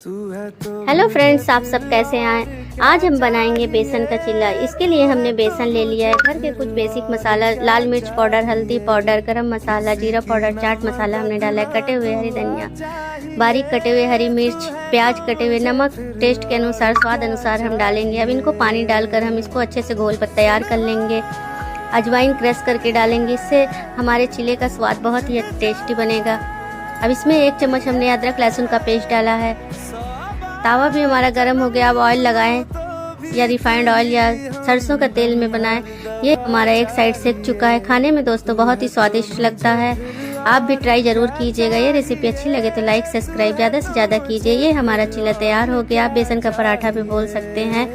Hello friends, आप सब कैसे हैं। आज हम बनाएंगे बेसन का चिल्ला। इसके लिए हमने बेसन ले लिया है। घर के कुछ बेसिक मसाला, लाल मिर्च पाउडर, हल्दी पाउडर, गरम मसाला, जीरा पाउडर, चाट मसाला हमने डाला है, कटे हुए हरी धनिया, बारीक कटे हुए हरी मिर्च, प्याज कटे हुए, नमक टेस्ट के अनुसार, स्वाद अनुसार हम डालेंगे। अब इनको पानी डालकर हम इसको अच्छे से घोल कर तैयार कर लेंगे। अजवाइन क्रश करके डालेंगे, इससे हमारे चिल्ले का स्वाद बहुत ही टेस्टी बनेगा। अब इसमें 1 चम्मच हमने अदरक लहसुन का पेस्ट डाला है। तावा भी हमारा गर्म हो गया। अब ऑयल लगाएं, या रिफाइंड ऑयल या सरसों का तेल में बनाएं। ये हमारा एक साइड सेक चुका है। खाने में दोस्तों बहुत ही स्वादिष्ट लगता है। आप भी ट्राई ज़रूर कीजिएगा। ये रेसिपी अच्छी लगे तो लाइक सब्सक्राइब ज़्यादा से ज़्यादा कीजिए। ये हमारा चिल्ला तैयार हो गया। आप बेसन का पराठा भी बोल सकते हैं।